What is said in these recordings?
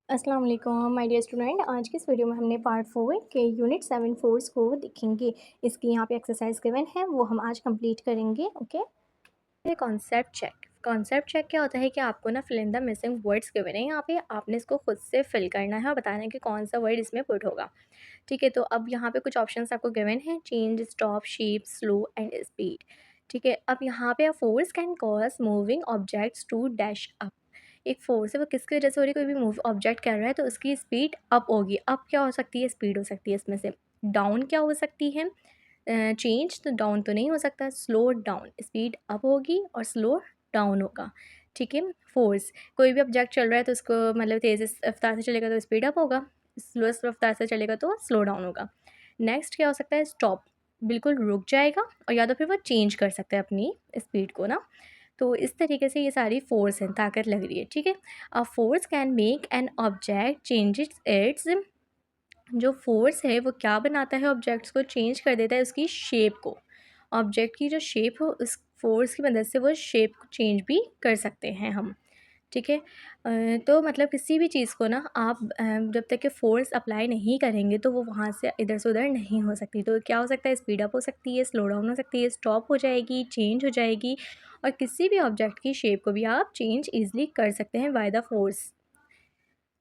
अस्सलाम वालेकुम my dear student. आज की इस वीडियो में हमने पार्ट 4 के यूनिट 7 फोर्स को देखेंगे। इसकी यहाँ पे एक्सरसाइज गिवन है, वो हम आज कंप्लीट करेंगे। ओके, ये कॉन्सेप्ट चेक क्या होता है कि आपको ना fill in the missing words given है। यहाँ पे आपने इसको खुद से फिल करना है और बताना है कि कौन सा वर्ड इसमें पुट होगा। ठीक है, तो अब यहाँ पे कुछ ऑप्शंस आपको गिवन है: change, stop, shape, slow and speed. ठीक है, अब यहाँ पे force can cause moving objects to dash up. एक फोर्स है, वो किसकी वजह से हो रही है? कोई भी मूव ऑब्जेक्ट कर रहा है तो उसकी स्पीड अप होगी। अप क्या हो सकती है? स्पीड हो सकती है इसमें से। डाउन क्या हो सकती है? चेंज, तो डाउन तो नहीं हो सकता। स्लो डाउन, स्पीड अप होगी और स्लो डाउन होगा। ठीक है, फोर्स, कोई भी ऑब्जेक्ट चल रहा है तो उसको मतलब तेज़ रफ्तार से चलेगा तो स्पीड अप होगा, स्लो रफ्तार से चलेगा तो स्लो डाउन होगा। नेक्स्ट क्या हो सकता है? स्टॉप, बिल्कुल रुक जाएगा, और या तो फिर वो चेंज कर सकता है अपनी स्पीड को ना। तो इस तरीके से ये सारी फोर्स हैं, ताकत लग रही है। ठीक है, a force can make an object changes it's, जो फोर्स है वो क्या बनाता है? ऑब्जेक्ट्स को चेंज कर देता है उसकी शेप को। ऑब्जेक्ट की जो शेप हो, उस फोर्स की मदद से वो शेप को चेंज भी कर सकते हैं हम। ठीक है, तो मतलब किसी भी चीज़ को ना आप जब तक कि फ़ोर्स अप्लाई नहीं करेंगे तो वो वहाँ से इधर से उधर नहीं हो सकती। तो क्या हो सकता है? स्पीड अप हो सकती है, स्लो डाउन हो सकती है, स्टॉप हो जाएगी, चेंज हो जाएगी, और किसी भी ऑब्जेक्ट की शेप को भी आप चेंज ईज़िली कर सकते हैं बाय द फ़ोर्स।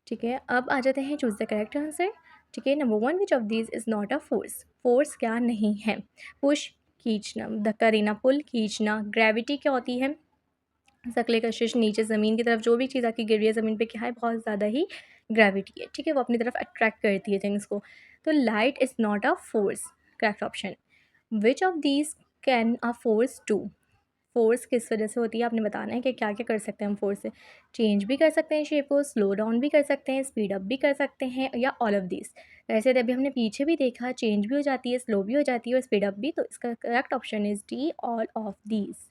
ठीक है, अब आ जाते हैं चूज़ द करेक्ट आंसर। ठीक है, number 1, which of these is not a force? Force क्या नहीं है? पुश, खींचना, धक्का देना, पुल, खींचना। ग्रेविटी क्या होती है? शकले कशिश, नीचे ज़मीन की तरफ जो भी चीज़ आके गिर रही है ज़मीन पे, क्या है? बहुत ज़्यादा ही ग्रेविटी है। ठीक है, वो अपनी तरफ अट्रैक्ट करती है थिंग्स को। तो light is not a force, correct option. Which of these can a force do? Force किस वजह से होती है? आपने बताना है कि क्या क्या कर सकते हैं हम फोर्स से। चेंज भी कर सकते हैं शेप को, स्लो डाउन भी कर सकते हैं, स्पीड अप भी कर सकते हैं, या ऑल ऑफ दीज। वैसे तो अभी हमने पीछे भी देखा, चेंज भी हो जाती है, स्लो भी हो जाती है और स्पीड अप भी। तो इसका correct option is D, all of these.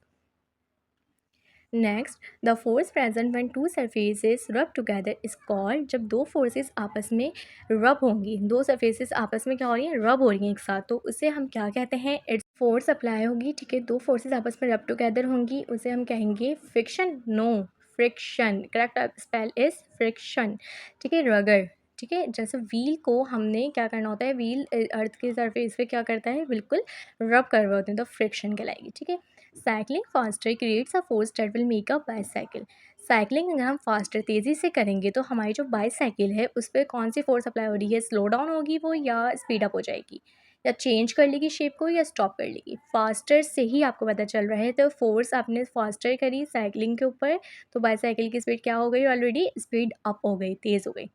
Next, the force present when to surfaces रब टुगेदर इज कॉल्ड। जब दो फोर्सेस आपस में रब होंगी, दो सरफेसेस आपस में क्या हो रही हैं? रब हो रही हैं एक साथ, तो उसे हम क्या कहते हैं? इट्स फोर्स अप्लाई होगी। ठीक है, दो फोर्सेस आपस में रब टुगेदर होंगी, उसे हम कहेंगे friction. No, friction, correct spell is friction. ठीक है, रगड़। ठीक है, जैसे व्हील को हमने क्या करना होता है? व्हील अर्थ के सरफेस पे क्या करता है? बिल्कुल रब कर रहे होते हैं, तो फ्रिक्शन कहलाएगी। ठीक है, cycling faster creates a force that will make a bicycle. Cycling अगर हम फास्टर तेज़ी से करेंगे तो हमारी जो बाईसाइकिल है उस पर कौन सी फोर्स अप्लाई हो रही है? स्लो डाउन होगी वो, या स्पीड अप हो जाएगी, या चेंज कर लेगी शेप को, या स्टॉप कर लेगी? फास्टर से ही आपको पता चल रहा है, तो फोर्स आपने फास्टर करी साइकिलिंग के ऊपर, तो बाईसाइकिल की स्पीड क्या हो गई? ऑलरेडी स्पीड अप हो गई, तेज़ हो गई।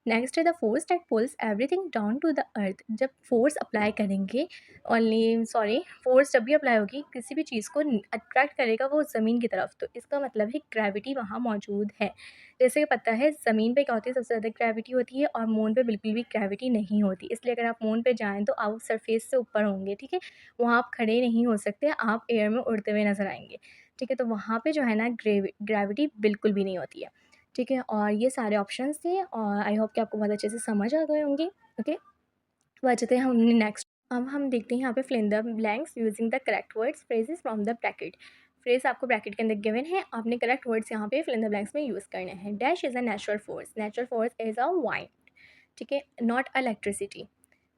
नेक्स्ट है the force that pulls everything down to the earth. जब फोर्स अप्लाई करेंगे, ओनली सॉरी, फोर्स जब भी अप्लाई होगी किसी भी चीज़ को अट्रैक्ट करेगा वो ज़मीन की तरफ, तो इसका मतलब है ग्रेविटी वहाँ मौजूद है। जैसे कि पता है ज़मीन पे क्या होती है? सबसे ज़्यादा ग्रेविटी होती है, और मून पे बिल्कुल भी ग्रेविटी नहीं होती। इसलिए अगर आप मून पे जाएँ तो आप सरफेस से ऊपर होंगे। ठीक है, वहाँ आप खड़े नहीं हो सकते, आप एयर में उड़ते हुए नज़र आएंगे। ठीक है, तो वहाँ पे जो है ना ग्रेविटी बिल्कुल भी नहीं होती है। ठीक है, और ये सारे ऑप्शंस थे, और आई होप कि आपको बहुत अच्छे से समझ आ गए होंगे। ओके, तो आ जाते हैं हमने नेक्स्ट। अब हम देखते हैं यहाँ पे fill in the blanks using the correct words phrases from the bracket. Phrase आपको ब्रैकेट के अंदर गिवन है, आपने करेक्ट वर्ड्स यहाँ पे फिल इन द ब्लैंक्स में यूज़ करने हैं। Dash is a natural force, natural force is a wind. ठीक है, not electricity,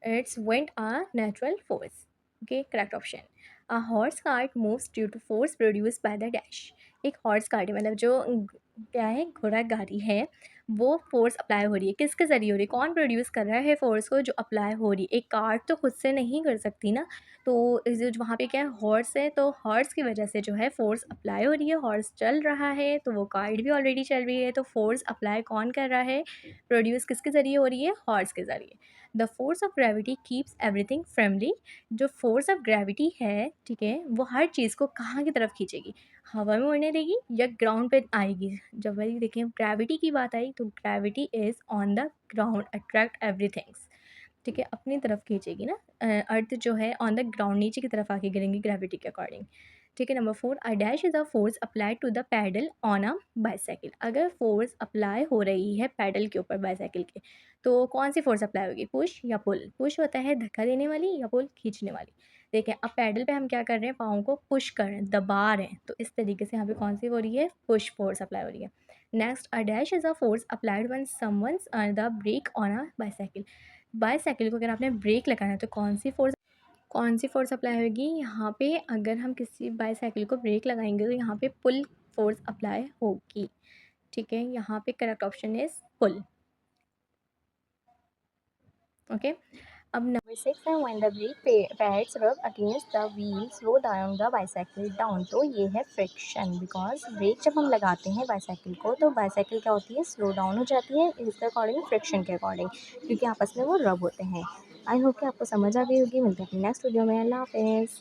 it's wind a natural force. Okay, correct option. A horse cart moves due to force produced by the dash. एक horse cart है, मतलब जो क्या है? घोड़ा गाड़ी है, वो फोर्स अप्लाई हो रही है, किसके ज़रिए हो रही है? कौन प्रोड्यूस कर रहा है फोर्स को? जो अप्लाई हो रही है। एक कार्ट तो खुद से नहीं कर सकती ना, तो जो वहाँ पे क्या है? हॉर्स है, तो हॉर्स की वजह से जो है फोर्स अप्लाई हो रही है। हॉर्स चल रहा है तो वो कार्ट भी ऑलरेडी चल रही है, तो फोर्स अप्लाई कौन कर रहा है? प्रोड्यूस किसके ज़रिए हो रही है? हॉर्स के ज़रिए। The force of gravity keeps everything firmly. जो फोर्स ऑफ ग्रेविटी है, ठीक है, वो हर चीज़ को कहाँ की तरफ खींचेगी? हवा में उड़ने देगी या ग्राउंड पे आएगी? जब वही देखें ग्रेविटी की बात आई, तो gravity is on the ground, attract everything's. ठीक है, अपनी तरफ खींचेगी ना। अर्थ जो है ऑन द ग्राउंड, नीचे की तरफ आके गिरेंगी ग्रेविटी के अकॉर्डिंग। ठीक है, number 4, a dash is a force apply to the pedal on a bicycle. अगर फोर्स अप्लाई हो रही है पैडल के ऊपर बाईसाइकिल के, तो कौन सी फोर्स अप्लाई होगी? पुश या पुल? पुश होता है धक्का देने वाली, या पुल खींचने वाली। देखें, अब पैडल पे हम क्या कर रहे हैं? पाँव को पुश कर रहे हैं, दबा रहे हैं, तो इस तरीके से यहाँ पे कौन सी हो रही है? पुश फोर्स अप्लाई हो रही है। Next, a dash is a force applied when someone's the brake on a bicycle. Bicycle को अगर आपने ब्रेक लगाना है तो कौन सी फ़ोर्स अप्लाई होगी? यहाँ पे अगर हम किसी बाईसाइकिल को ब्रेक लगाएँगे तो यहाँ पे पुल फ़ोर्स अप्लाई होगी, ठीक है? यहाँ पे correct option is pull, okay? अब नंबर 6 है, when the brake pads rub against the wheel slow down the bicycle down. तो ये है फ्रिक्शन, बिकॉज़ ब्रेक जब हम लगाते हैं बाईसाइकिल को तो बाईसाइकिल क्या होती है, स्लो डाउन हो जाती है इसके अकॉर्डिंग, फ्रिक्शन के अकॉर्डिंग, क्योंकि आपस में वो रब होते हैं। आई होप कि आपको समझ आ गई होगी। मिलते हैं अपनी नेक्स्ट वीडियो में। अल्लाह हाफ़िज़।